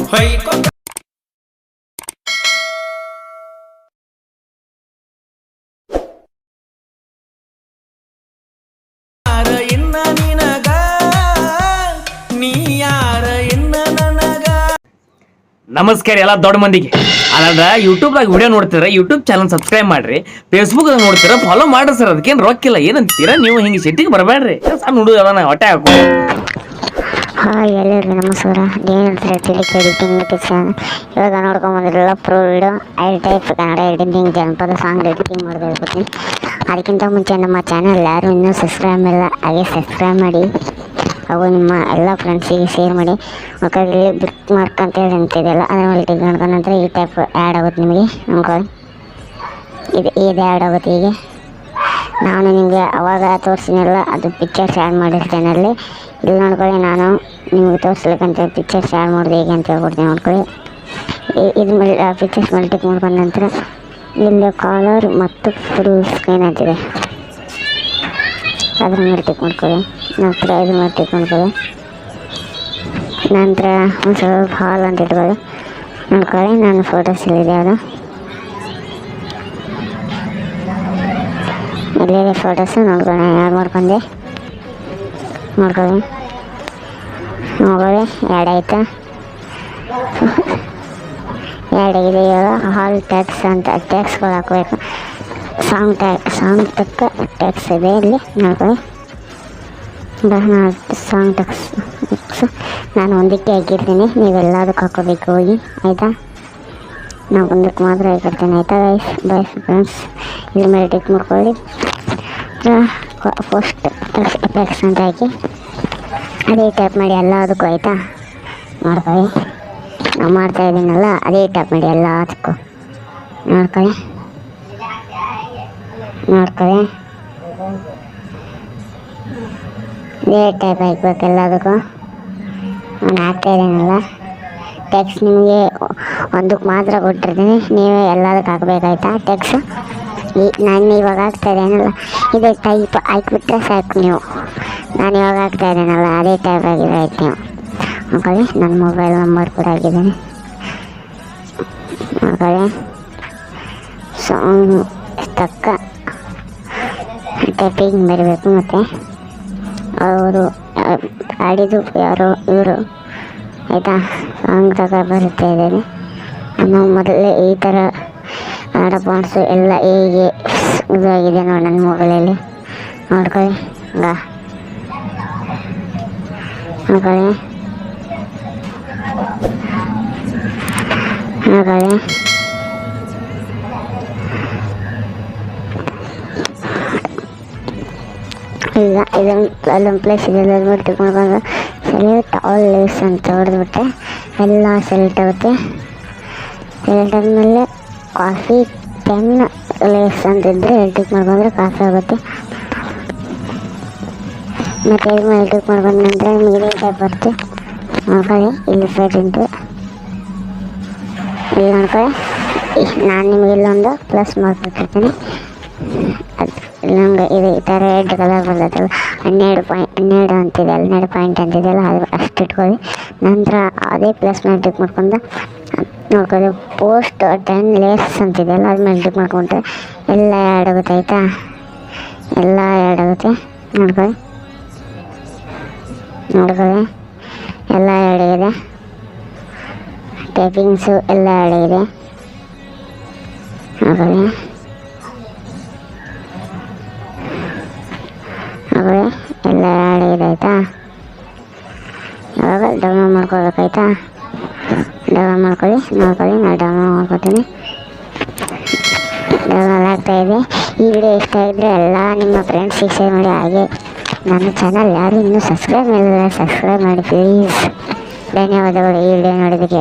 ನಮಸ್ಕಾರ ಎಲ್ಲ ದೊಡ್ಡ ಮಂದಿಗೆ. ಅಲ್ಲ ಯೂಟ್ಯೂಬ್ದಾಗ ವಿಡಿಯೋ ನೋಡ್ತೀರ, ಯೂಟ್ಯೂಬ್ ಚಾನಲ್ ಸಬ್ಸ್ಕ್ರೈಬ್ ಮಾಡ್ರಿ. ಫೇಸ್ಬುಕ್ ನೋಡ್ತೀರ, ಫಾಲೋ ಮಾಡ್ರಿ ಸರ್. ಅದಕ್ಕೇನು ರೊಕ್ಕಿಲ್ಲ, ಏನಂತೀರ ನೀವು? ಹಿಂಗೆ ಸಿಟ್ಟಿಗೆ ಬರಬೇಡ್ರಿ. ಸಣ್ಣ ಹುಡುಗ ಅದಾನ, ಹೊಟ್ಟೆ ಹಾಕೋ. ಹಾಯ್ ಎಲ್ಲರಿಗೂ ನಮಸ್ಕಾರ. ಇವಾಗ ನೋಡ್ಕೊಂಬಂದಿರಲ್ಲ pro video type Kannada editing ಜನಪದ ಸಾಂಗ್ ಎಡಿಟಿಂಗ್ ಮಾಡೋದಿರ್ತೀನಿ. ಅದಕ್ಕಿಂತ ಮುಂಚೆ ನಮ್ಮ ಚಾನಲ್ ಯಾರು ಇನ್ನೂ ಸಬ್ಸ್ಕ್ರೈಬ್ ಮಾಡಿಲ್ಲ, ಹಾಗೆ ಸಬ್ಸ್ಕ್ರೈಬ್ ಮಾಡಿ. ಹಾಗೂ ನಿಮ್ಮ ಎಲ್ಲ ಫ್ರೆಂಡ್ಸಿಗೆ ಶೇರ್ ಮಾಡಿ. ಮಕ್ಕಳಿಗೆ ಬಿಕ್ ಮಾರ್ಕ್ ಅಂತೇಳಿ ಅಂತಿದೆಯಲ್ಲ, ಅದರ ಮೇಲೆ ಟಿಕ್ ಮಾಡ್ಕೊಂಡು ನಂತರ ಈ ಟೈಪ್ ಆ್ಯಡ್ ಆಗುತ್ತೆ ನಿಮಗೆ. ನೋಡ್ಕೊಳ್ಳಿ, ಇದು ಆ್ಯಡ್ ಆಗುತ್ತೆ. ಹೀಗೆ ನಾನು ನಿಮಗೆ ಅವಾಗ ತೋರಿಸಿನಲ್ಲ, ಅದು ಪಿಕ್ಚರ್ಸ್ ಆ್ಯಡ್ ಮಾಡಿರ್ತೇನೆ ಅಲ್ಲಿ. ಇಲ್ಲಿ ನೋಡ್ಕೊಳ್ಳಿ, ನಾನು ನಿಮಗೆ ತೋರಿಸ್ಲಿಕ್ಕಂತ ಪಿಕ್ಚರ್ಸ್ ಆ್ಯಡ್ ಮಾಡಿದೆ ಹೇಗೆ ಅಂತ ಹೇಳ್ಕೊಡ್ತೀನಿ. ನೋಡ್ಕೊಳ್ಳಿ, ಇದು ಮೇಲೆ ಪಿಕ್ಚರ್ಸ್ ಮೇಲೆ ಟಿಕ್ ಮಾಡ್ಕೊಂಡ ನಂತರ ಇಲ್ಲಿ ಕಾಲರ್ ಮತ್ತು ಫುಲ್ ಸ್ಕ್ರೀನ್ ಅಂತಿದೆ, ಅದ್ರ ಮೇಲೆ ಟಿಕ್ ಮಾಡ್ಕೊಳ್ಳಿ. ನಂತರ ಇದ್ರ ಮೇಲೆ ಟಿಕ್ ಮಾಡ್ಕೊಳ್ಳಿ. ನಂತರ ಒಂದು ಸ್ವಲ್ಪ ಹಾಲ್ ಅಂತ ಇಟ್ಕೊಳ್ಳಿ. ನೋಡ್ಕೊಳ್ಳಿ, ನಾನು ಫೋಟೋಸ್ ಇಲ್ಲಿದೆ, ಅದು ಇಲ್ಲಿದೆ ಫೋಟೋಸು. ನೋಡ್ಕೊಳ್ಳಿ, ಯಾರು ಮಾಡ್ಕೊಂಡೆ. ನೋಡ್ಕೊಳ್ಳಿ ಆ್ಯಡ್ ಆಯಿತಾ? ಆ್ಯಡ್ ಆಗಿದೆ. ಇವಾಗ ಹಾಲ್ ಟ್ಯಾಕ್ಸ್ ಅಂತ ಟ್ಯಾಕ್ಸ್ಗಳು ಹಾಕಬೇಕು. ಸಾಂಗ್ ತಕ್ಕ ಟ್ಯಾಕ್ಸ್ ಇದೆ ಇಲ್ಲಿ. ನೋಡ್ಕೊಳ್ಳಿ, ಸಾಂಗ್ ಟ್ಯಾಕ್ಸ್ ನಾನು ಒಂದಕ್ಕೆ ಹಾಕಿರ್ತೀನಿ, ನೀವೆಲ್ಲದಕ್ಕೆ ಹಾಕೋಬೇಕು ಹೋಗಿ, ಆಯಿತಾ? ನಾವು ಒಂದಕ್ಕೆ ಮಾತ್ರ ಹಾಕಿರ್ತೀನಿ, ಆಯಿತಾ ಬೈ ಫ್ರೆಂಡ್ಸ್. ಇದ್ರ ಮೇಲೆ ಟಿಕ್ ಮಾಡ್ಕೊಳ್ಳಿ. ಫಸ್ಟ್ ಟ್ಯಾಕ್ಸ್ ಅಂತ ಹಾಕಿ ಅದೇ ಟ್ಯಾಪ್ ಮಾಡಿ ಎಲ್ಲದಕ್ಕೂ, ಆಯಿತಾ? ನೋಡ್ಕೊಳ್ಳಿ, ನಾವು ಮಾಡ್ತಾಯಿದ್ದೀನಲ್ಲ, ಅದೇ ಟ್ಯಾಪ್ ಮಾಡಿ ಎಲ್ಲದಕ್ಕೂ. ನೋಡ್ಕೊಳ್ಳಿ ಇದೇ ಟೈಪ್ ಹಾಕ್ಬೇಕು ಎಲ್ಲದಕ್ಕೂ. ನಾನು ಹಾಕ್ತಾಯಿದ್ದೀನಲ್ಲ ಟ್ಯಾಕ್ಸ್, ನಿಮಗೆ ಒಂದಕ್ಕೆ ಮಾತ್ರ ಕೊಟ್ಟಿರ್ತೀನಿ, ನೀವೇ ಎಲ್ಲದಕ್ಕೆ ಹಾಕ್ಬೇಕಾಯ್ತಾ ಟ್ಯಾಕ್ಸ್. ನಾನು ಇವಾಗ ಹಾಕ್ತಾಯಿದ್ದೇನಲ್ಲ, ಇದೇ ಟೈಪ್ ಹಾಕಿಬಿಟ್ರೆ ಸಾಕು ನೀವು. ನಾನು ಇವಾಗ ಹಾಕ್ತಾಯಿದ್ದೇನಲ್ಲ, ಅದೇ ಟೈಪ್ ಆಗಿದೆ, ಆಯ್ತು ನೀವು ನೋಡ್ಕೊಳ್ಳಿ. ನನ್ನ ಮೊಬೈಲ್ ನಂಬರ್ ಕೂಡ ಹಾಕಿದ್ದೀನಿ. ನೋಡ್ಕೊಳ್ಳಿ, ಸಾಂಗ್ ತಕ್ಕ ಟೈಪಿಂಗ್ ಬರಬೇಕು. ಮತ್ತು ಅವರು ಆಡಿದ್ದು ಯಾರೋ ಇವರು, ಆಯಿತಾ? ಸಾಂಗ್ ತಗ ಬರುತ್ತೆ ಇದ್ದೇನೆ. ನಾನು ಮೊದಲೇ ಈ ಥರ ಕನ್ನಡ ಫಾಂಟ್ಸು ಎಲ್ಲ ಹೇಗೆ ಇದಾಗಿದೆ ನೋಡಿ ನನ್ನ ಮೊಬೈಲಲ್ಲಿ. ನೋಡ್ಕೊಳ್ಳಿ, ನೋಡ್ಕೊಳ್ಳಿ ಈಗ ಅಲ್ಲೊಂದು ಪ್ಲೇಸ್ ಇದೆ, ಅದ್ರ ಟಿಕ್ ಮಾಡ್ಕೊಂಡು ಸೆಲೆಕ್ಟ್ ಆಲ್ ಲೀವ್ಸ್ ಅಂತ ಹೊಡೆದ್ಬಿಟ್ಟೆ ಎಲ್ಲ ಸೆಲೆಕ್ಟ್ ಆಗುತ್ತೆ. ಸೆಲೆಕ್ಟ್ ಆದಮೇಲೆ ಕಾಫಿ 10 ಲೀವ್ಸ್ ಅಂತಿದ್ದರೆ ಟಿಕ್ ಮಾಡ್ಕೊಂಡ್ರೆ ಕಾಫಿ ಆಗುತ್ತೆ. ಮತ್ತು ಇದ್ರ ಮೇಲೆ ಟಿಕ್ ಮಾಡ್ಕೊಂಡ ನಂತರ ನಿಮಗೆ ಇದೇ ಟೈಪ್ ಬರುತ್ತೆ. ನೋಡ್ಕೊಳ್ಳಿ, ಇಲ್ಲಿ ಪ್ರೆಸೆಂಟು ಇಲ್ಲಿ ನೋಡ್ಕೊಳ್ಳಿ. ನಾನು ನಿಮಗೆ ಇಲ್ಲೊಂದು ಪ್ಲಸ್ ಮಾರ್ಕ್ ಹಾಕಿರ್ತೀನಿ. ಅದು ನಮ್ಗೆ ಇದು ಈ ಥರ ರೆಡ್ ಕಲರ್ ಬರ್ತೈತಲ್ಲ, 12 ಅಂತಿದೆ, 12 ಪಾಯಿಂಟ್ ಅಂತಿದೆಯಲ್ಲ, ಅದು ಅಷ್ಟು ಇಟ್ಕೊಳ್ಳಿ. ನಂತರ ಅದೇ ಪ್ಲಸ್ ಮೇಲೆ ಟಿಕ್ ಮಾಡ್ಕೊಂಡು ನೋಡ್ಕೊಳ್ಳಿ, ಪೋಸ್ಟ್ 10 ಲೇಸ್ ಅಂತಿದೆಯಲ್ಲ, ಅದು ಮೇಲೆ ಟಿಕ್ ಮಾಡ್ಕೊಂಡ್ರೆ ಎಲ್ಲ ಆ್ಯಡ್ ಆಗುತ್ತೆ, ಆಯಿತಾ? ಎಲ್ಲ ಆ್ಯಡ್ ಆಗುತ್ತೆ. ನೋಡ್ಕೊಳ್ಳಿ ಎಲ್ಲ ಆ್ಯಡ್ ಆಗಿದೆ. ಟೈಪಿಂಗ್ಸು ಎಲ್ಲ ಆ್ಯಡ್ ಆಗಿದೆ. ನೋಡ್ಕೊಳ್ಳಿ ಎಲ್ಲ ಆ್ಯಡ್ ಆಗಿದೆ, ಆಯಿತಾ? ಇವಾಗ ಡೌನ್ಲೋಡ್ ಮಾಡ್ಕೋಬೇಕಾಯ್ತಾ? ಡೌನ್ಲೋಡ್ ಮಾಡ್ಕೊಳ್ಳಿ. ನೋಡ್ಕೊಳ್ಳಿ, ನಾನು ಡೌನ್ಲೋಡ್ ಮಾಡ್ಕೊತೀನಿ. ಡೌನ್ಲೋಡ್ ಆಗ್ತಾಯಿದೆ. ಈ ವಿಡಿಯೋ ಇಷ್ಟ ಆಗಿದ್ರೆ ಎಲ್ಲ ನಿಮ್ಮ ಫ್ರೆಂಡ್ಸಿಗೆ ಶೇರ್ ಮಾಡಿ. ಹಾಗೆ ನನ್ನ ಚಾನಲ್ ಯಾರು ಇನ್ನೂ ಸಬ್ಸ್ಕ್ರೈಬ್ ಮಾಡಿಲ್ಲ, ಸಬ್ಸ್ಕ್ರೈಬ್ ಮಾಡಿ ಪ್ಲೀಸ್. ಧನ್ಯವಾದಗಳು ಈ ವಿಡಿಯೋ ನೋಡೋದಕ್ಕೆ.